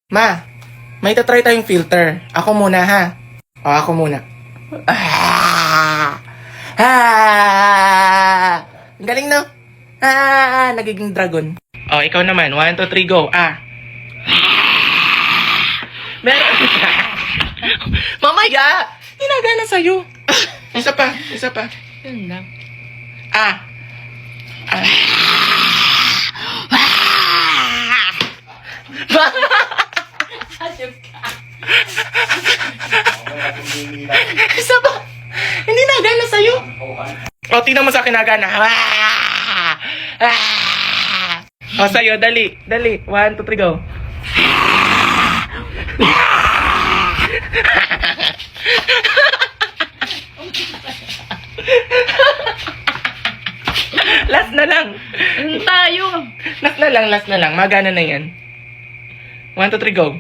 Ma, may tatry tayong filter. Ako muna ha. O, ako muna. Ang galing no? Nagiging dragon. O, ikaw naman. 1, 2, 3, go. Meron. Mamaya! Tinagana sa'yo. Isa pa. Yun lang. Isa pa. Hindi nagana sa'yo. O, tingnan mo sa akin nagana. O, sa'yo. Dali. 1, 2, 3, go. Last na lang. Yung tayo. Last na lang. Magana na yan. 1, 2, 3, go.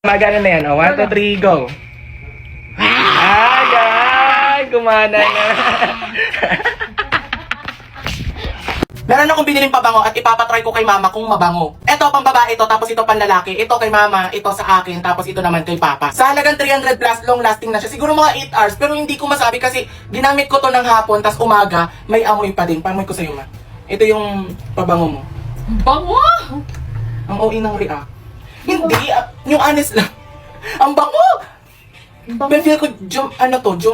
Magana na yan. O, 1, 2, 3, go. Yan! Kumana na. Meron akong biniling pabango at ipapatry ko kay mama kung mabango. Ito pang babae ito, tapos ito pang lalaki. Ito kay mama, ito sa akin, tapos ito naman kay papa. Sa halagang 300 plus, long lasting na siya. Siguro mga 8 hours, pero hindi ko masabi kasi ginamit ko to ng hapon, tapos umaga, may amoy pa din. Pamoy ko sa'yo, ma. Ito yung pabango mo. Bango! Ang OA ng react. Hindi, yung honest lang. Ang bango! Pero feel ko, Jo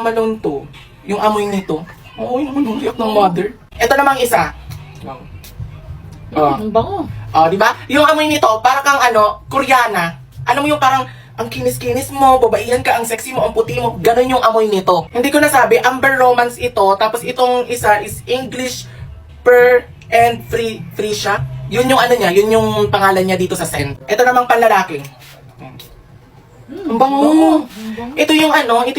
Malone to. Yung amoy nito. Oo, yung naman yung react ng mother. Ito namang isa. Ang bango. Oh, di ba? Yung amoy nito, para kang Koreana. Alam mo yung parang ang kinis-kinis mo, babaihan ka, ang sexy mo, ang puti mo. Ganon yung amoy nito. Hindi ko nasabi, Amber Romance ito. Tapos itong isa is English Per and Free siya. Yun yung niya, yun yung pangalan niya dito sa scent. Ito namang panlalaki. Ang bango. Ito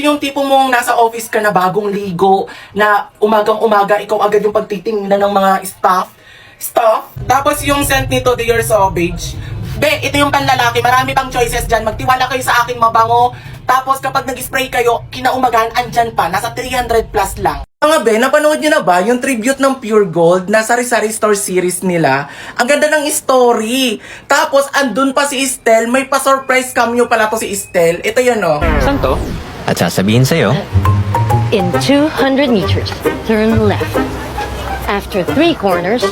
yung tipo mong nasa office ka na bagong ligo, na umagang-umaga, ikaw agad yung pagtitingnan ng mga stuff. Tapos yung scent nito, Dior Sauvage. Be, ito yung panlalaki, marami pang choices dyan. Magtiwala kayo sa aking mabango. Tapos kapag nag-spray kayo, kinaumagaan, andyan pa, nasa 300 plus lang. Mga be, napanood nyo na ba yung tribute ng Pure Gold na sari-sari store series nila? Ang ganda ng story. Tapos, andun pa si Estelle. May pa-surprise cameo pala to si Estelle. Ito yun, oh. Saan to? At sasabihin sa'yo, In 200 meters, turn left. After 3 corners,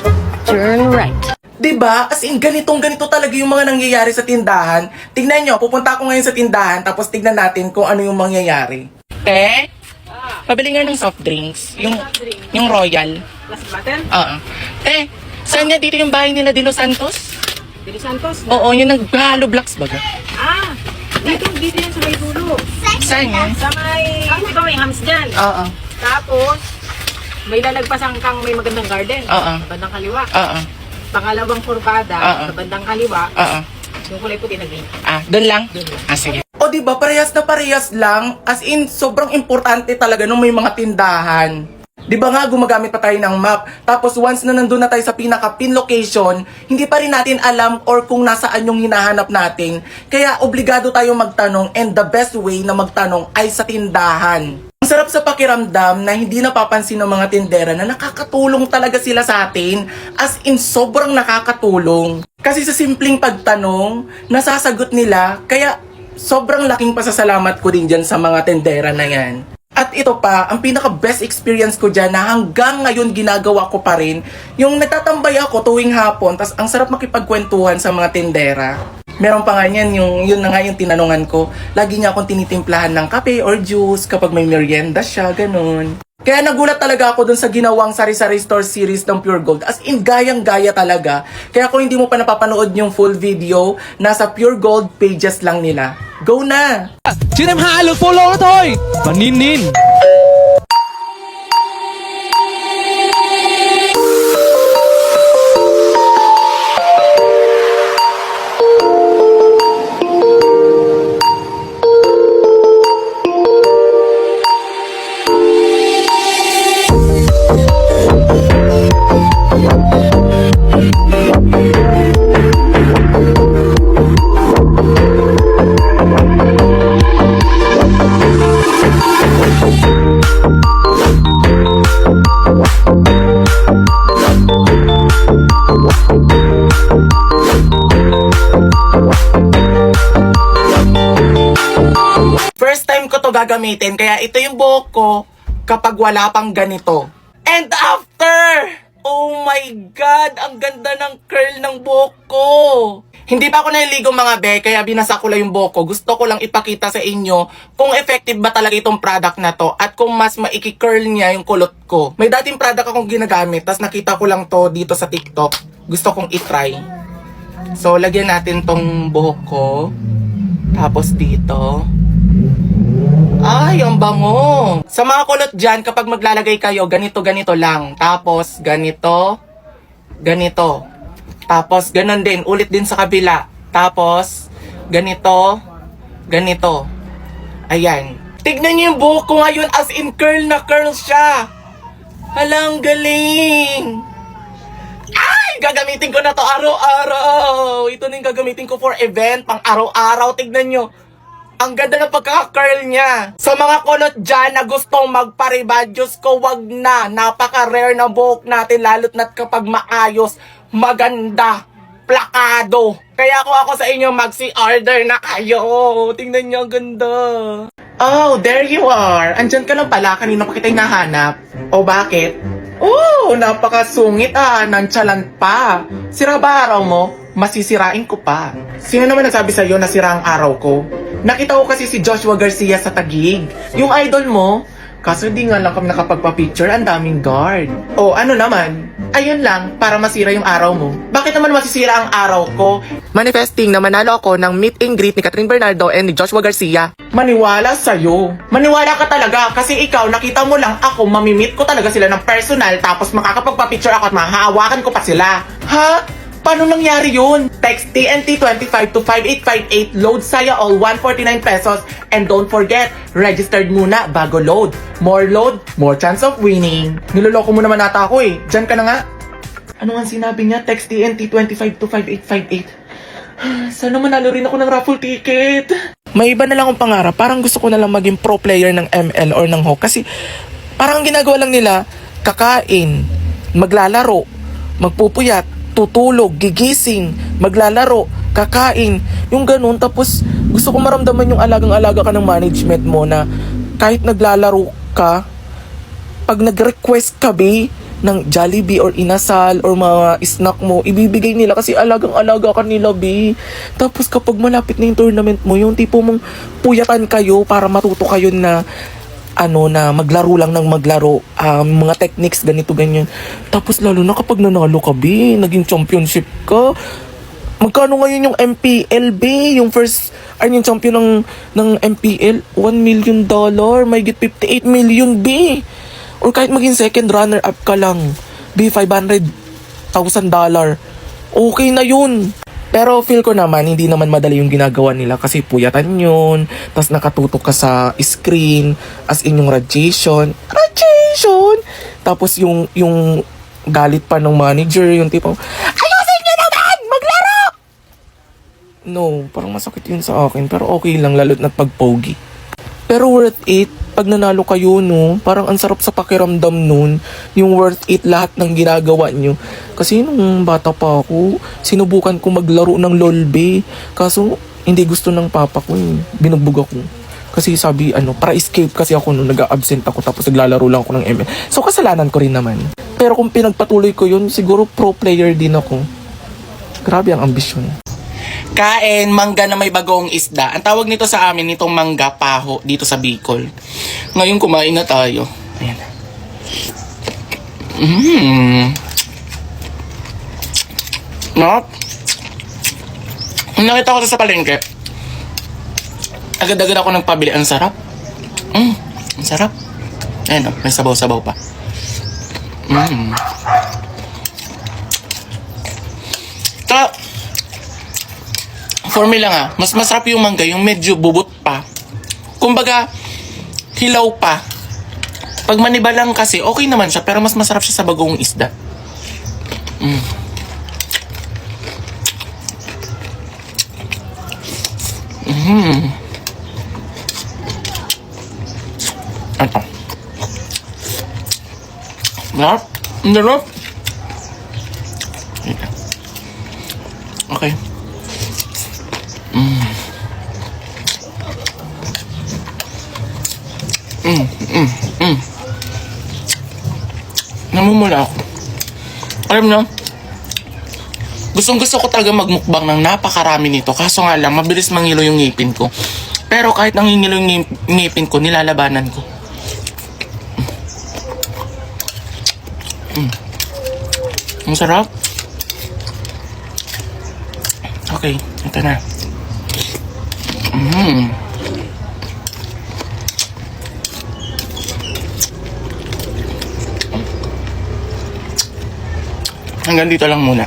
turn right. Diba? As in, ganito talaga yung mga nangyayari sa tindahan. Tignan nyo, pupunta ako ngayon sa tindahan, tapos tignan natin kung ano yung mangyayari. Pabili nga ng soft drinks. Yung Royal. Last button? Oo. Saan nga dito yung bahay nila Dilo Santos? Dili Santos? Oo, yung nag-Halo Blocks baga. Dito yan sa may dulo. Saan yan? Sa may, ito may hams dyan. Oo. Tapos, may lalagpasan kang may magandang garden. Oo. Sa bandang kaliwa. Oo. Pangalawang kurbada, Oo. sa bandang kaliwa. Oo. Yung kulay puti na green. Doon lang? Doon lang. Sige. O diba, parehas na parehas lang. As in, sobrang importante talaga nung may mga tindahan. Diba nga, gumagamit pa tayo ng map. Tapos once na nandun na tayo sa pinaka-pin location, hindi pa rin natin alam or kung nasaan yung hinahanap natin. Kaya obligado tayong magtanong, and the best way na magtanong ay sa tindahan. Ang sarap sa pakiramdam na hindi napapansin ng mga tindera na nakakatulong talaga sila sa atin. As in, sobrang nakakatulong. Kasi sa simpleng pagtanong, nasasagot nila. Kaya sobrang laking pasasalamat ko din dyan sa mga tindera na yan. At ito pa, ang pinaka-best experience ko dyan na hanggang ngayon ginagawa ko pa rin, yung nagtatambay ako tuwing hapon, tas ang sarap makipagkwentuhan sa mga tindera. Meron pa nga yan, yun na nga yung tinanungan ko. Lagi niya akong tinitimplahan ng kape or juice kapag may merienda siya, ganun. Kaya nagulat talaga ako dun sa ginawang sari-sari store series ng Pure Gold. As in, gayang-gaya talaga. Kaya kung hindi mo pa napapanood yung full video, nasa Pure Gold pages lang nila. Go na! ชื่อทำหาหรือโฟโลนะทอยมานินนิน gagamitin. Kaya ito yung buhok ko kapag wala pang ganito. And after, oh my God, ang ganda ng curl ng buhok ko. Hindi pa ako naliligo mga be, kaya binasa ko lang yung buhok ko. Gusto ko lang ipakita sa inyo kung effective ba talaga itong product na to at kung mas maiki-curl niya yung kulot ko. May dating product akong ginagamit, tas nakita ko lang to dito sa TikTok. Gusto kong itry. So, lagyan natin tong buhok ko. Tapos dito. Ay, ang bango. Sa mga kulot dyan, kapag maglalagay kayo, ganito lang. Tapos, ganito. Tapos, ganon din. Ulit din sa kabila. Tapos, ganito. Ayan. Tignan niyo yung buhok ko ngayon as in curl na curl siya. Halang galing. Ay, gagamitin ko na to araw-araw. Ito na yung gagamitin ko for event, pang araw-araw. Tignan nyo. Ang ganda ng pagkaka-curl niya. Sa mga kulot dyan na gustong magpariba, Diyos ko, wag na. Napaka-rare na buhok natin, lalo't na't kapag maayos, maganda, plakado. Kaya ako sa inyo, magsi-order na kayo. Tingnan niyo, ang ganda. Oh, there you are. Andyan ka lang pala, kanina pa kita hinahanap. O bakit? Oh, napakasungit nonchalant pa. Sira ba araw mo? Masisirain ko pa. Sino naman nagsabi sa'yo na sira ang araw ko? Nakita ko kasi si Joshua Garcia sa Taguig. Yung idol mo. Kaso di nga lang kami nakapagpa-picture, ang daming guard. O ano naman? Ayun lang, para masira yung araw mo. Bakit naman masisira ang araw ko? Manifesting na manalo ako ng meet and greet ni Catherine Bernardo and ni Joshua Garcia. Maniwala sa'yo. Maniwala ka talaga kasi ikaw, nakita mo lang ako, mamimit ko talaga sila ng personal tapos makakapagpa-picture ako at mahahawakan ko pa sila. Ha? Paano nangyari yun? Text TNT25 to 5858, load saya all 149 pesos. And don't forget, registered muna bago load. More load, more chance of winning. Niloloko mo naman ata ako eh. Diyan ka na nga. Ano nga sinabi niya? Text TNT25 to 5858. Sana manalo rin ako ng raffle ticket. May iba na lang akong pangarap. Parang gusto ko na lang maging pro player ng ML or ng HOK. Kasi parang ang ginagawa lang nila, kakain, maglalaro, magpupuyat, tutulog, gigising, maglalaro, kakain, yung ganun. Tapos gusto ko maramdaman yung alagang-alaga ka ng management mo na kahit naglalaro ka, pag nag-request ka ng Jollibee or Inasal or mga snack mo, ibibigay nila kasi alagang-alaga ka nila, Tapos kapag malapit na yung tournament mo, yung tipo mong puyatan kayo para matuto kayo na na maglaro lang ng maglaro, mga techniques, ganito, ganyan. Tapos lalo na kapag nanalo ka, naging championship ka. Magkano ngayon yung MPL, yung first, yung champion ng MPL? $1 million, may get 58 million, Or kahit maging second runner-up ka lang, $500,000. Okay na yun. Pero feel ko naman, hindi naman madali yung ginagawa nila kasi puyatan yun, tas nakatutok ka sa screen, as in yung radiation, tapos yung galit pa ng manager, yung tipong, ayusin nyo naman! Maglaro! No, parang masakit yun sa akin, pero okay lang, lalo't na't pag-pogi. Pero worth it, pag nanalo kayo, no, parang ang sarap sa pakiramdam nun, yung worth it lahat ng ginagawa nyo. Kasi nung bata pa ako, sinubukan ko maglaro ng LOL, kaso hindi gusto ng papa ko, binugbog ako. Kasi sabi, para escape kasi ako nung nag-absent ako tapos naglalaro lang ako ng ML. So kasalanan ko rin naman. Pero kung pinagpatuloy ko yun, siguro pro player din ako. Grabe ang ambisyon. Kain, mangga na may bagong isda. Ang tawag nito sa amin, nitong mangga paho dito sa Bicol. Ngayon kumain na tayo. Ayan. No? Nakita ko sa palengke. Agad-agad ako nagpabili. Ang sarap. Ang sarap. Ayan, may sabaw-sabaw pa. For me lang mas masarap yung mangga, yung medyo bubot pa. Kumbaga, hilaw pa. Pag maniba lang kasi, okay naman siya, pero mas masarap siya sa bagong isda. Ito. Sarap. Sarap. Okay. Namumula ako. Alam nyo, gustong-gusto ko talaga magmukbang ng napakarami nito. Kaso nga lang, mabilis mangilo yung ngipin ko. Pero kahit nangingilo yung ngipin ko, nilalabanan ko. Ang sarap. Okay, ito na. Hanggang dito lang muna.